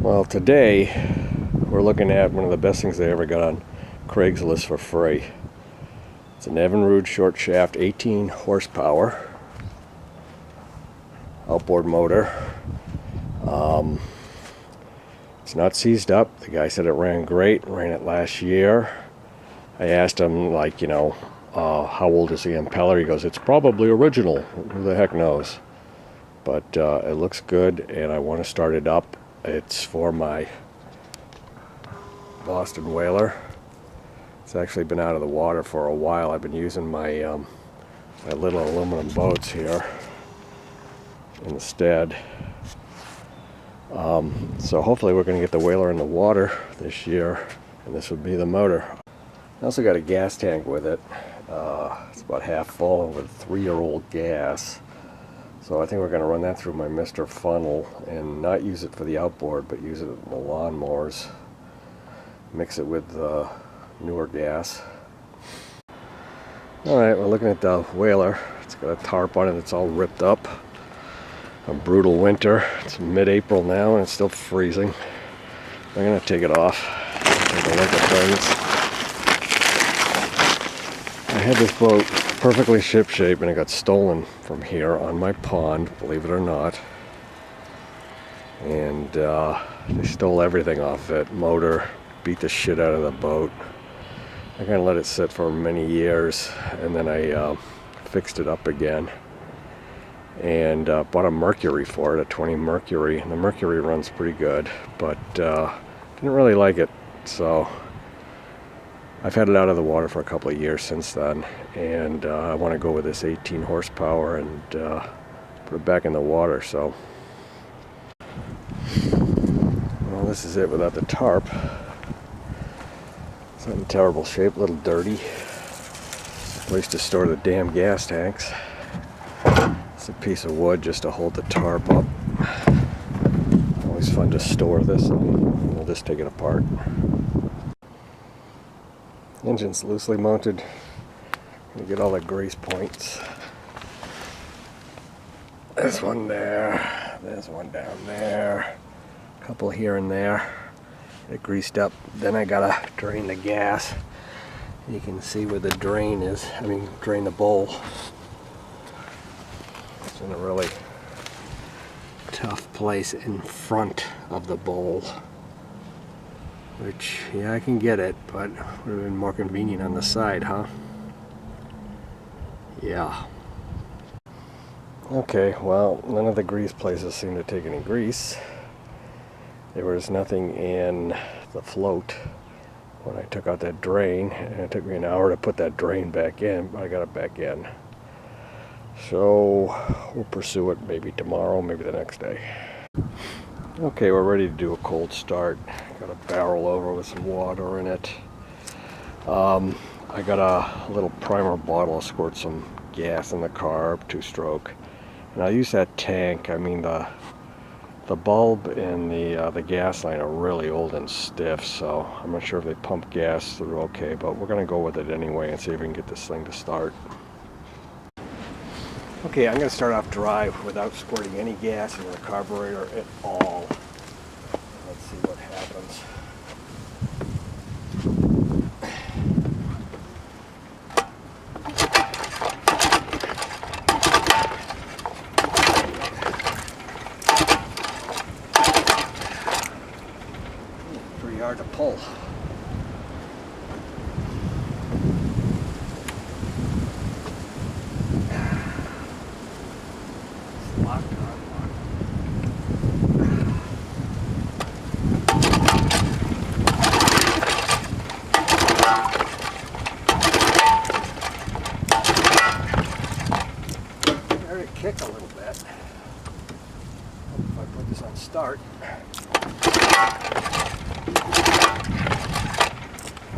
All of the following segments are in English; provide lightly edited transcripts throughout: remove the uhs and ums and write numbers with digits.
Well, today we're looking at one of the best things they ever got on Craigslist for free. It's an Evinrude short shaft, 18 horsepower outboard motor. It's not seized up. The guy said it ran great, ran it last year. I asked him, like, how old is the impeller? He goes, it's probably original. Who the heck knows? But it looks good, and I want to start it up. It's for my Boston whaler. It's actually been out of the water for a while. I've been using my my little aluminum boats here instead. So hopefully we're going to get the whaler in the water this year, and this would be the motor. I also got a gas tank with it. It's about half full with 3-year-old gas. So I think we're going to run that through my Mr. funnel and not use it for the outboard, but use it in the lawnmowers. Mix it with newer gas. Alright, we're looking at the whaler. It's got a tarp on it that's all ripped up. A brutal winter. It's mid-April now and it's still freezing. I'm going to take it off. Take a look at things. I had this boat perfectly shipshape and it got stolen from here on my pond, believe it or not. And they stole everything off it. Motor, beat the shit out of the boat. I kind of let it sit for many years, and then I fixed it up again. And bought a Mercury for it, a 20 Mercury. And the Mercury runs pretty good, but didn't really like it. So I've had it out of the water for a couple of years since then, and I want to go with this 18 horsepower and put it back in the water. So, well, this is it without the tarp. It's not in terrible shape, a little dirty. Place to store the damn gas tanks. It's a piece of wood just to hold the tarp up. Always fun to store this, and we'll just take it apart. Engine's loosely mounted. You get all the grease points. There's one there. There's one down there. A couple here and there. It greased up. Then I gotta drain the gas. You can see where the drain is. Drain the bowl. It's in a really tough place in front of the bowl. Which, yeah, I can get it, but would have been more convenient on the side, huh? Yeah. Okay, well, none of the grease places seem to take any grease. There was nothing in the float when I took out that drain, and it took me an hour to put that drain back in, but I got it back in. So we'll pursue it maybe tomorrow, maybe the next day. Okay, we're ready to do a cold start. Got a barrel over with some water in it. I got a little primer bottle. I'll squirt some gas in the carb, 2-stroke. And I'll use that tank. The bulb and the gas line are really old and stiff, so I'm not sure if they pump gas through okay, but we're going to go with it anyway and see if we can get this thing to start. Okay, I'm going to start off dry without squirting any gas into the carburetor at all. Let's see what happens. Pretty hard to pull. Kick a little bit. If I put this on start.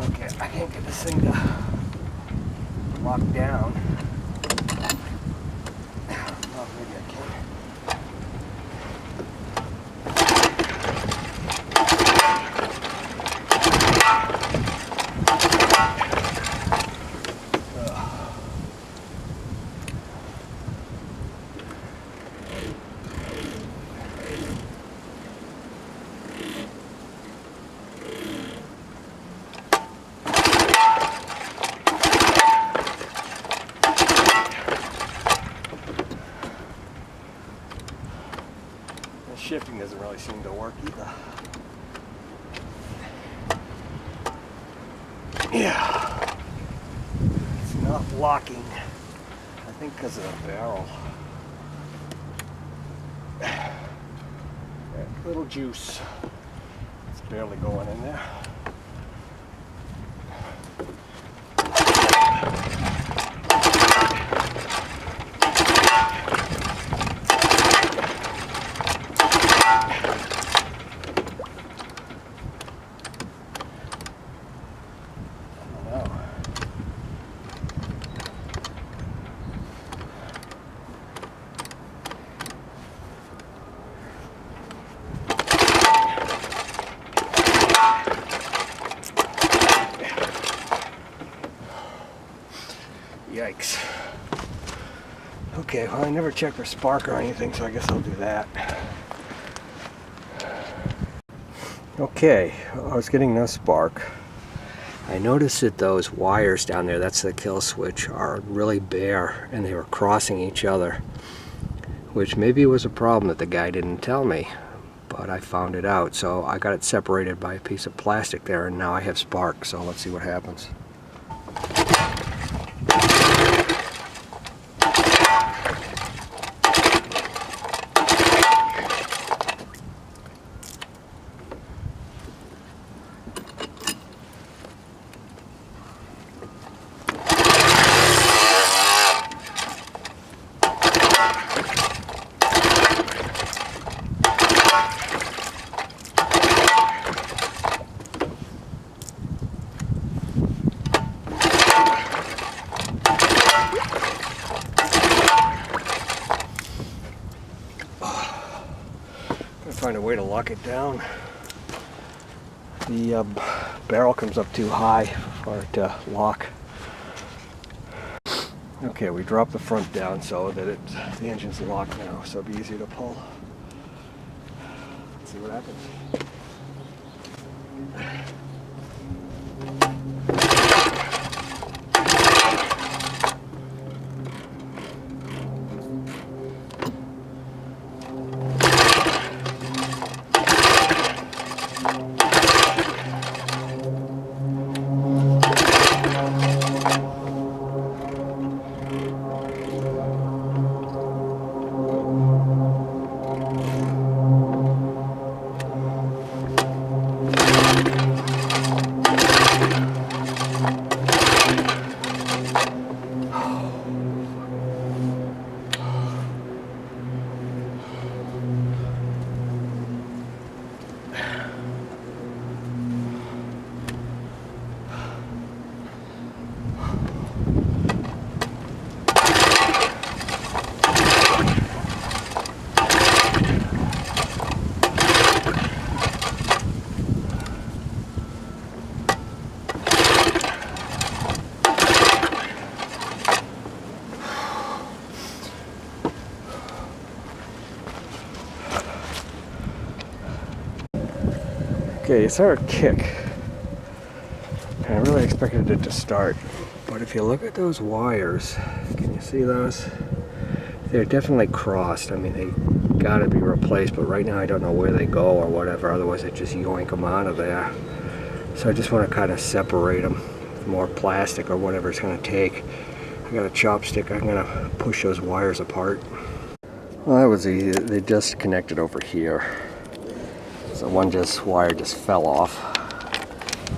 Okay, I can't get this thing to lock down. Oh, maybe I can. shifting doesn't really seem to work either. Yeah, it's not locking. I think because of the barrel. That little juice. It's barely going in there. Yikes. Okay, well I never checked for spark or anything, so I guess I'll do that. Okay, I was getting no spark. I noticed that those wires down there, that's the kill switch, are really bare and they were crossing each other. Which maybe was a problem that the guy didn't tell me, but I found it out. So I got it separated by a piece of plastic there and now I have spark, so let's see what happens. Find a way to lock it down. The barrel comes up too high for it to lock. Okay, we dropped the front down so that the engine's locked now, so it'll be easier to pull. Let's see what happens. Okay, it's our kick. And I really expected it to start. But if you look at those wires, can you see those? They're definitely crossed. I mean, they gotta be replaced, but right now I don't know where they go or whatever. Otherwise I just yoink them out of there. So I just want to kind of separate them with more plastic or whatever it's going to take. I got a chopstick. I'm going to push those wires apart. Well, that was easy. They just connected over here. So one wire just fell off.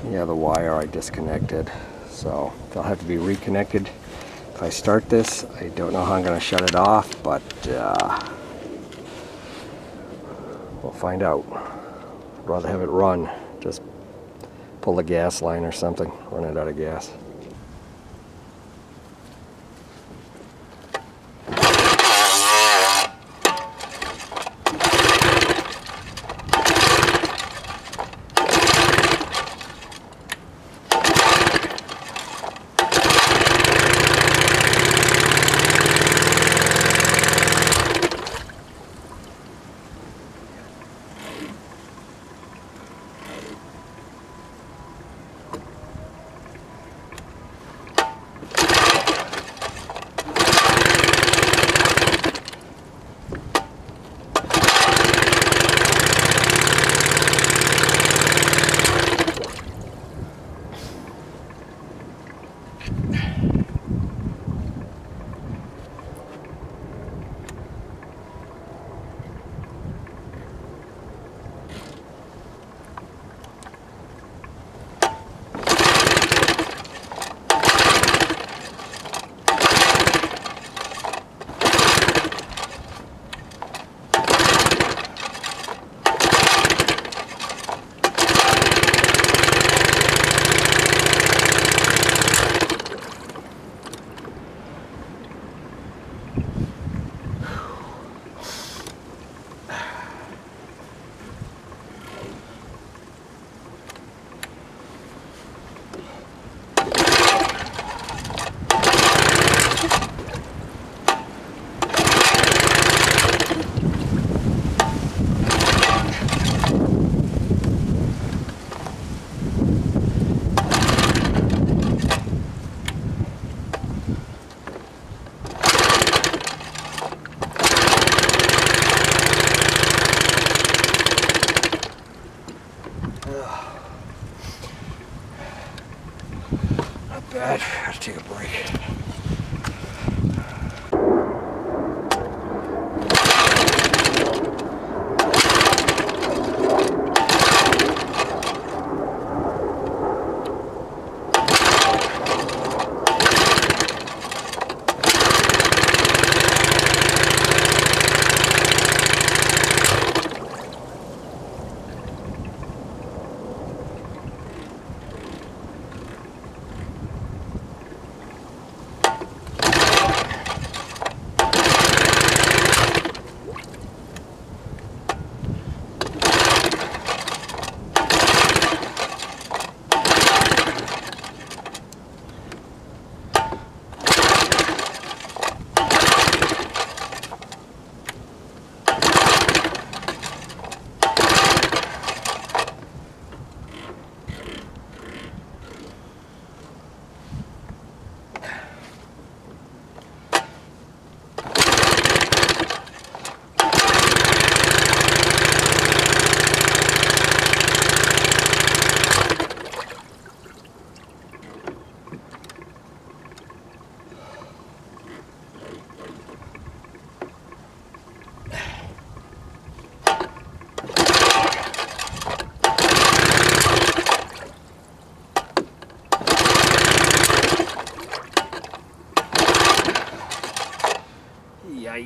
The other wire I disconnected. So they'll have to be reconnected. If I start this, I don't know how I'm going to shut it off, but we'll find out. I'd rather have it run. Just pull the gas line or something, run it out of gas.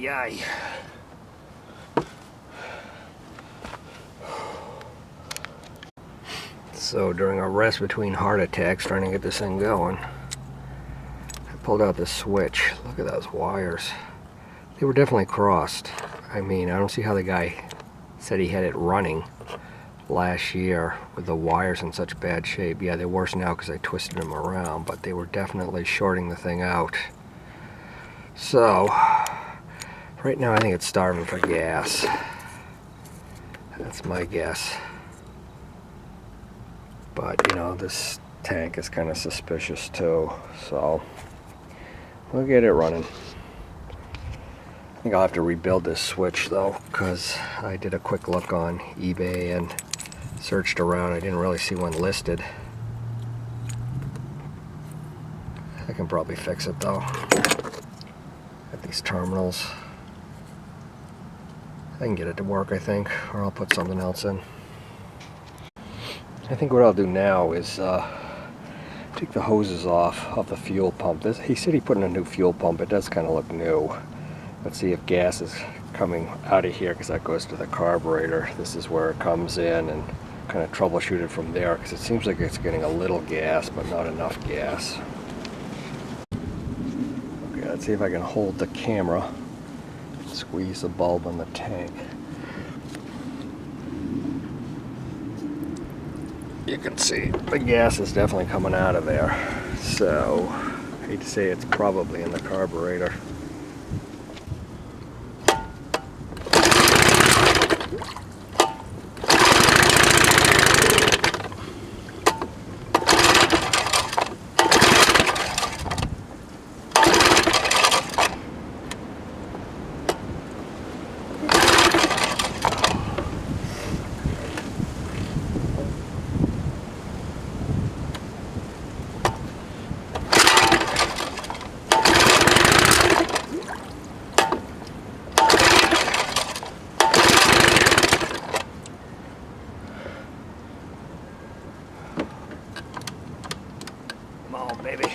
ay, ay. So during a rest between heart attacks trying to get this thing going, I pulled out this switch. Look at those wires. They were definitely crossed. I mean, I don't see how the guy said he had it running last year with the wires in such bad shape. Yeah, they're worse now because I twisted them around, but they were definitely shorting the thing out. So, right now I think it's starving for gas. That's my guess. But, you know, this tank is kind of suspicious too, so we'll get it running. I think I'll have to rebuild this switch though, because I did a quick look on eBay and searched around. I didn't really see one listed. I can probably fix it though. At these terminals. I can get it to work, I think, or I'll put something else in. I think what I'll do now is take the hoses off the fuel pump. He said he put in a new fuel pump. It does kind of look new. Let's see if gas is coming out of here, because that goes to the carburetor. This is where it comes in, and kind of troubleshoot it from there, because it seems like it's getting a little gas but not enough gas. Okay, let's see if I can hold the camera, squeeze the bulb on the tank. You can see the gas is definitely coming out of there. So, I hate to say it's probably in the carburetor. Baby.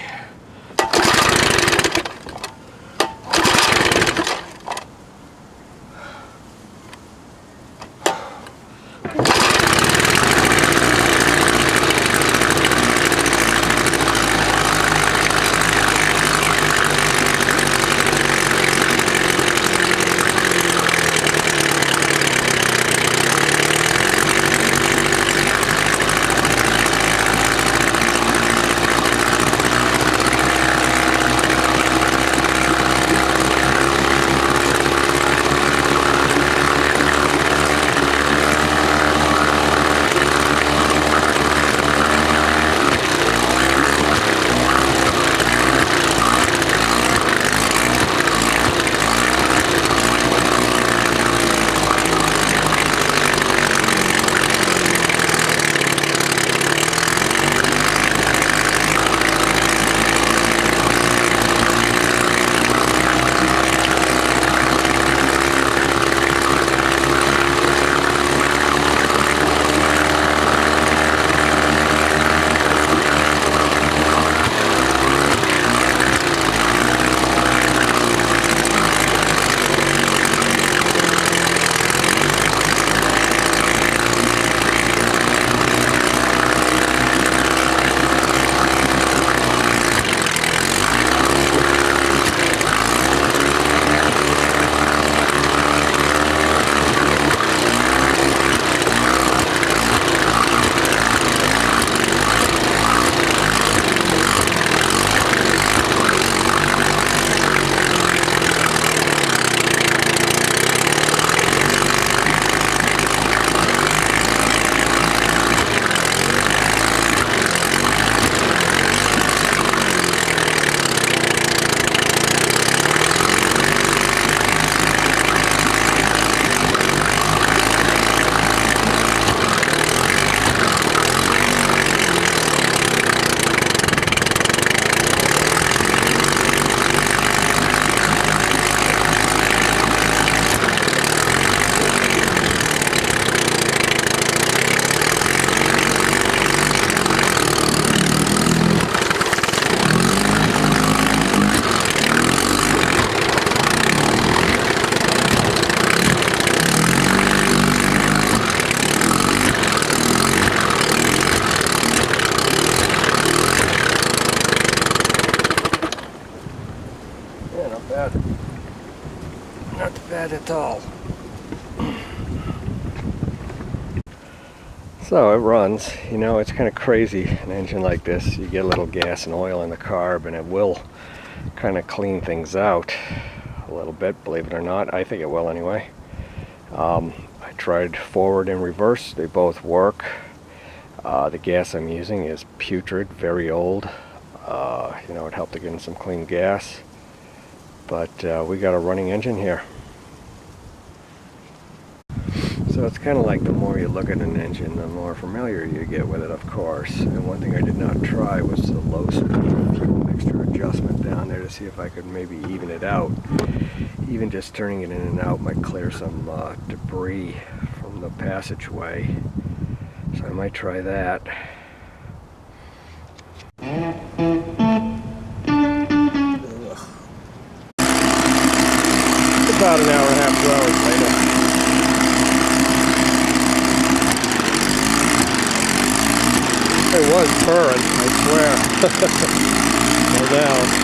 at all. So it runs. You know, it's kind of crazy, an engine like this. You get a little gas and oil in the carb and it will kind of clean things out a little bit, believe it or not. I think it will anyway. I tried forward and reverse. They both work. The gas I'm using is putrid, very old. You know, it helped to get in some clean gas. But we got a running engine here. So it's kind of like the more you look at an engine, the more familiar you get with it, of course. And one thing I did not try was the low speed fuel mixture adjustment down there to see if I could maybe even it out. Even just turning it in and out might clear some debris from the passageway. So I might try that. About an hour and a half, 2 hours later. It was purring, I swear. No doubt.